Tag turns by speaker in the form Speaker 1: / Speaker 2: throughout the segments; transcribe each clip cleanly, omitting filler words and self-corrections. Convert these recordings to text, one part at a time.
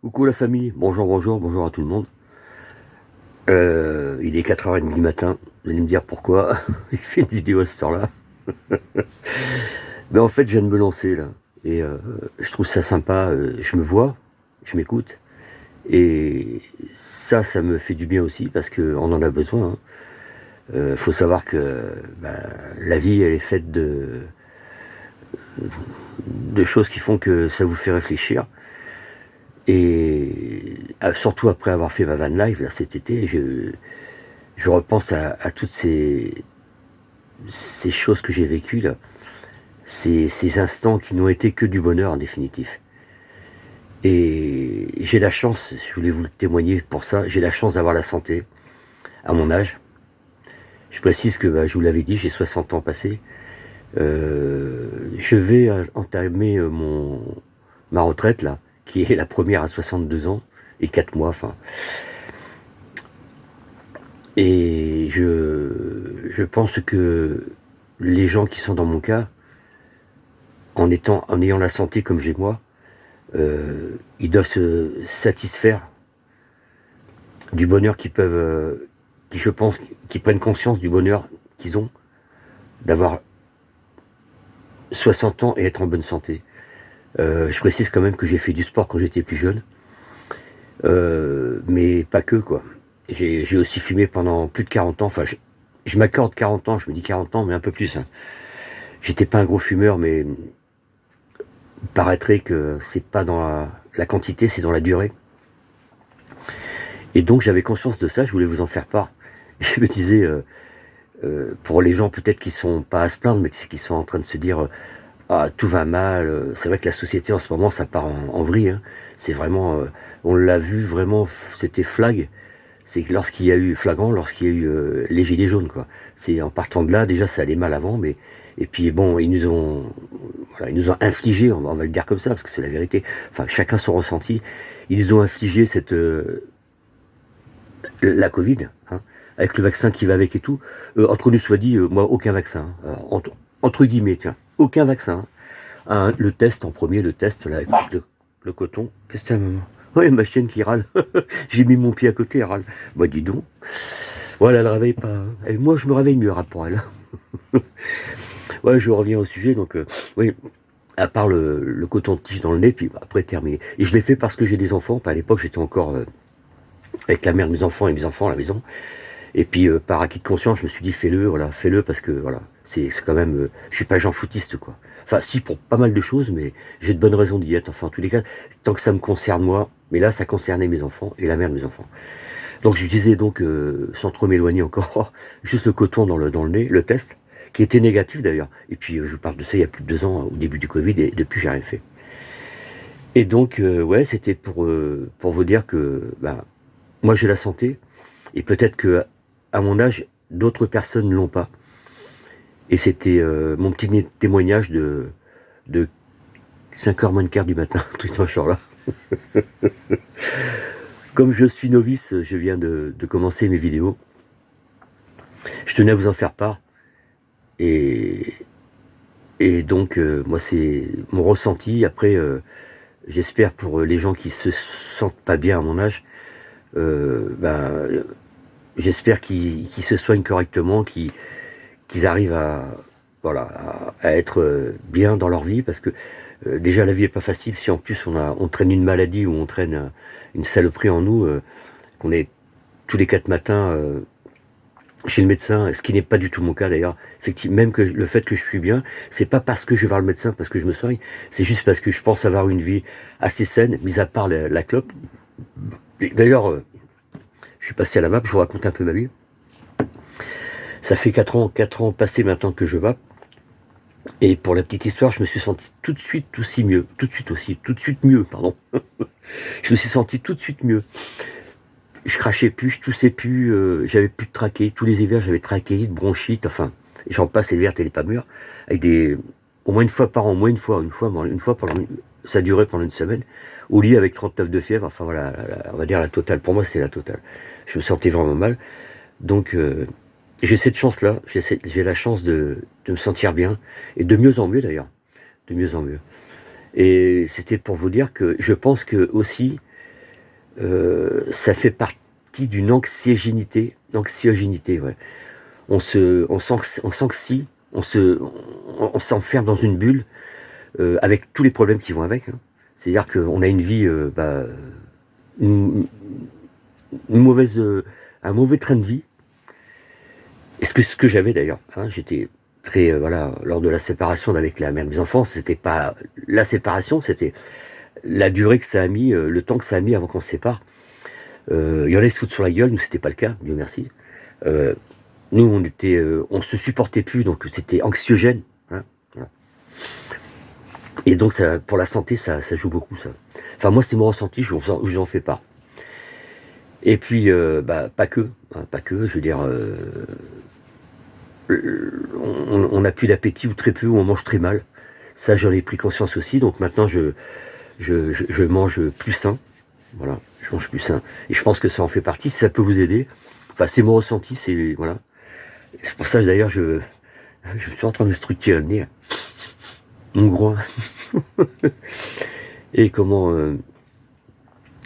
Speaker 1: Coucou la famille, bonjour à tout le monde. Il est 4h30 du matin, vous allez me dire pourquoi il fait une vidéo à cette heure-là. En fait, je viens de me lancer là, et je trouve ça sympa, je me vois, je m'écoute, et ça me fait du bien aussi, parce qu'on en a besoin. Hein. Faut savoir que la vie, elle est faite de choses qui font que ça vous fait réfléchir. Et surtout après avoir fait ma van life là, cet été, je repense à toutes ces choses que j'ai vécues là, ces instants qui n'ont été que du bonheur en définitif. Et j'ai la chance, je voulais vous le témoigner pour ça, j'ai la chance d'avoir la santé à mon âge. Je précise que je vous l'avais dit, j'ai 60 ans passés. Je vais entamer ma retraite là, qui est la première à 62 ans et 4 mois, enfin. Et je pense que les gens qui sont dans mon cas, en ayant la santé comme j'ai moi, ils doivent se satisfaire du bonheur qu'ils peuvent, qui je pense, qui prennent conscience du bonheur qu'ils ont d'avoir 60 ans et être en bonne santé. Je précise quand même que j'ai fait du sport quand j'étais plus jeune, mais pas que quoi. J'ai aussi fumé pendant plus de 40 ans, enfin je m'accorde 40 ans, je me dis 40 ans, mais un peu plus. Hein. J'étais pas un gros fumeur, mais il paraîtrait que c'est pas dans la quantité, c'est dans la durée. Et donc j'avais conscience de ça, je voulais vous en faire part. Je me disais, pour les gens peut-être qui sont pas à se plaindre, mais qui sont en train de se dire ah, tout va mal. C'est vrai que la société en ce moment ça part en vrille. Hein. C'est vraiment, on l'a vu vraiment, c'était flag. C'est que lorsqu'il y a eu flagrant, lorsqu'il y a eu les gilets jaunes, quoi. C'est en partant de là, déjà ça allait mal avant, mais et puis bon, ils nous ont infligé, on va le dire comme ça, parce que c'est la vérité. Enfin, chacun son ressenti. Ils nous ont infligé la Covid, hein, avec le vaccin qui va avec et tout. Entre nous soit dit, moi aucun vaccin. Hein. Alors, entre guillemets, tiens, aucun vaccin. Hein. Le test en premier, le test là, avec le coton. Qu'est-ce que c'est, maman? Ouais, ma chienne qui râle. J'ai mis mon pied à côté, elle râle. Bah dis donc. Voilà, elle ne réveille pas. Hein. Et moi, je me réveille mieux pour elle. Ouais, je reviens au sujet. Donc, oui, à part le coton-tige dans le nez, puis après terminé. Et je l'ai fait parce que j'ai des enfants. À l'époque, j'étais encore avec la mère de mes enfants et mes enfants à la maison. Et puis, par acquis de conscience, je me suis dit, fais-le, voilà, fais-le parce que, voilà, c'est quand même, je suis pas Jean Foutiste, quoi. Enfin, si, pour pas mal de choses, mais j'ai de bonnes raisons d'y être. Enfin, en tous les cas, tant que ça me concerne moi, mais là, ça concernait mes enfants et la mère de mes enfants. Donc, je disais donc, sans trop m'éloigner encore, juste le coton dans le nez, le test, qui était négatif d'ailleurs. Et puis, je vous parle de ça il y a plus de 2 ans, au début du Covid, et depuis, j'ai rien fait. Et donc, ouais, c'était pour vous dire que, moi, j'ai la santé, et peut-être que, à mon âge, d'autres personnes ne l'ont pas. Et c'était mon petit témoignage de 5h moins de quart du matin, tout dans ce genre-là. Comme je suis novice, je viens de commencer mes vidéos. Je tenais à vous en faire part. Et, et donc, moi, c'est mon ressenti. Après, j'espère pour les gens qui se sentent pas bien à mon âge, j'espère qu'ils se soignent correctement, qu'ils arrivent voilà, à être bien dans leur vie, parce que déjà la vie est pas facile si en plus on traîne une maladie ou on traîne une saloperie en nous, qu'on est tous les 4 matins chez le médecin, ce qui n'est pas du tout mon cas d'ailleurs. Effectivement, même que le fait que je suis bien, c'est pas parce que je vais voir le médecin, parce que je me soigne, c'est juste parce que je pense avoir une vie assez saine, mis à part la clope. D'ailleurs, je suis passé à la vape, je vous raconte un peu ma vie. Ça fait 4 ans passés maintenant que je vape. Et pour la petite histoire, je me suis senti tout de suite mieux, pardon. Je me suis senti tout de suite mieux. Je crachais plus, je toussais plus, j'avais plus de trachée. Tous les hivers, j'avais trachéite, bronchite, enfin, j'en passe, et l'hiver, elle est pas mûre. Avec au moins une fois par an, une fois ça durait pendant une semaine. Au lit avec 39 de fièvre, enfin voilà, on va dire la totale. Pour moi, c'est la totale. Je me sentais vraiment mal. Donc, j'ai cette chance-là, j'ai la chance de me sentir bien, et de mieux en mieux d'ailleurs, de mieux en mieux. Et c'était pour vous dire que je pense que aussi, ça fait partie d'une anxiogénité, ouais. On s'enferme dans une bulle avec tous les problèmes qui vont avec. Hein. C'est-à-dire qu'on a une vie, une, un mauvais train de vie. Et ce que j'avais d'ailleurs, hein, j'étais très, voilà, lors de la séparation avec la mère de mes enfants, c'était pas la séparation, c'était la durée que ça a mis, le temps que ça a mis avant qu'on se sépare. Il y en a qui se foutent sur la gueule, nous c'était pas le cas, Dieu merci. Nous on se supportait plus, donc c'était anxiogène. Hein, voilà. Et donc ça, pour la santé, ça joue beaucoup ça. Enfin moi c'est mon ressenti, je vous en fais part. Et puis pas que, hein, pas que, je veux dire, on n'a plus d'appétit ou très peu, ou on mange très mal. Ça j'en ai pris conscience aussi, donc maintenant je mange plus sain. Voilà, je mange plus sain. Et je pense que ça en fait partie, si ça peut vous aider. Enfin, c'est mon ressenti, c'est. Voilà. C'est pour ça, d'ailleurs, je suis en train de structurer le nez. Mon groin. Et comment.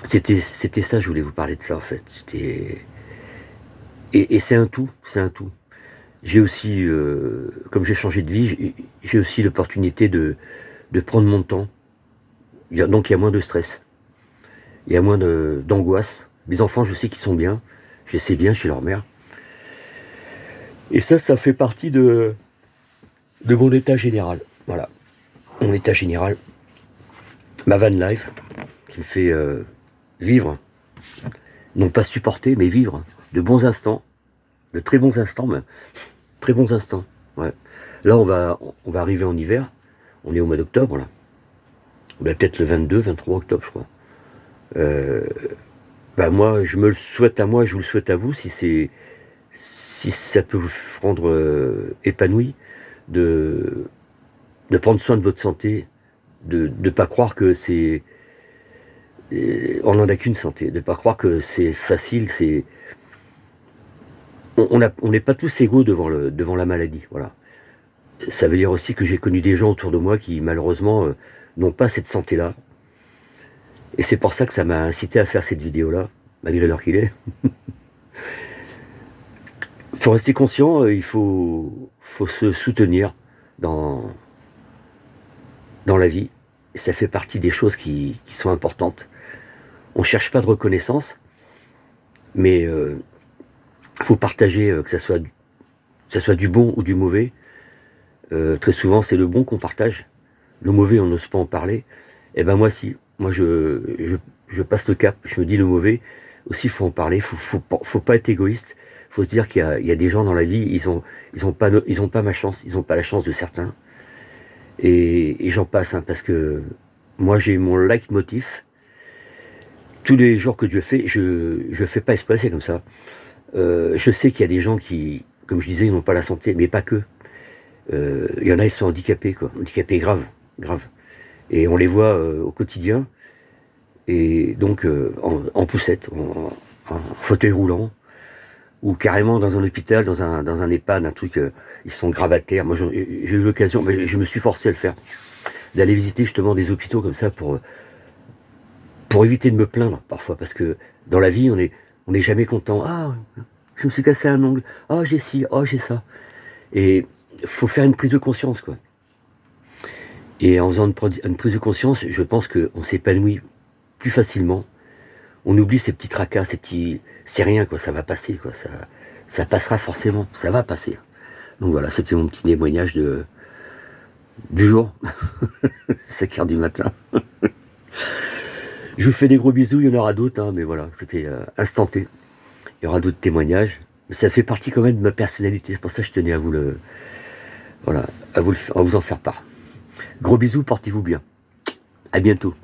Speaker 1: C'était ça, je voulais vous parler de ça, en fait. C'était. Et c'est un tout, c'est un tout. J'ai aussi, comme j'ai changé de vie, j'ai aussi l'opportunité de prendre mon temps. Donc, il y a moins de stress. Il y a moins d'angoisse. Mes enfants, je sais qu'ils sont bien. Je les sais bien, je suis leur mère. Et ça fait partie de mon état général. Voilà. Mon état général. Ma van life, qui me fait vivre. Non pas supporter, mais vivre. De bons instants. De très bons instants, même. Très bons instants. Ouais. Là, on va arriver en hiver. On est au mois d'octobre, là. Peut-être le 22, 23 octobre, je crois. Moi, je me le souhaite à moi, je vous le souhaite à vous, si ça peut vous rendre épanoui, de prendre soin de votre santé, de ne pas croire que c'est... On n'en a qu'une santé, de ne pas croire que c'est facile, c'est... On n'est pas tous égaux devant la maladie, voilà. Ça veut dire aussi que j'ai connu des gens autour de moi qui, malheureusement, n'ont pas cette santé-là. Et c'est pour ça que ça m'a incité à faire cette vidéo-là, malgré l'heure qu'il est. Pour rester conscient, il faut se soutenir dans la vie. Et ça fait partie des choses qui sont importantes. On ne cherche pas de reconnaissance, mais il faut partager, que ça soit du bon ou du mauvais. Très souvent, c'est le bon qu'on partage. Le mauvais, on n'ose pas en parler. Et ben moi, si. Moi, je passe le cap. Je me dis le mauvais. Aussi, il faut en parler. Faut pas être égoïste. Faut se dire qu'il y a des gens dans la vie, ils ont pas ma chance. Ils ont pas la chance de certains. Et j'en passe, hein, parce que moi, j'ai mon leitmotiv. Tous les jours que Dieu fait, je fais pas exprès, c'est comme ça. Je sais qu'il y a des gens qui, comme je disais, ils n'ont pas la santé, mais pas que. Il y en a, ils sont handicapés, quoi. Handicapés grave. Et on les voit au quotidien. Et donc, en poussette, en fauteuil roulant, ou carrément dans un hôpital, dans un EHPAD, un truc, ils sont gravataires. Moi, j'ai eu l'occasion, mais je me suis forcé à le faire, d'aller visiter justement des hôpitaux comme ça pour éviter de me plaindre parfois, parce que dans la vie, on est jamais content. Ah, je me suis cassé un ongle. Ah, j'ai ci, ah, j'ai ça. Et il faut faire une prise de conscience, quoi. Et en faisant une prise de conscience, je pense qu'on s'épanouit plus facilement. On oublie ces petits tracas, c'est rien, quoi, ça va passer, quoi, ça passera forcément, ça va passer. Donc voilà, c'était mon petit témoignage du jour, 5h du matin. Je vous fais des gros bisous, il y en aura d'autres, hein, mais voilà, c'était instanté. Il y aura d'autres témoignages, mais ça fait partie quand même de ma personnalité, c'est pour ça que je tenais à vous à vous en faire part. Gros bisous, portez-vous bien. À bientôt.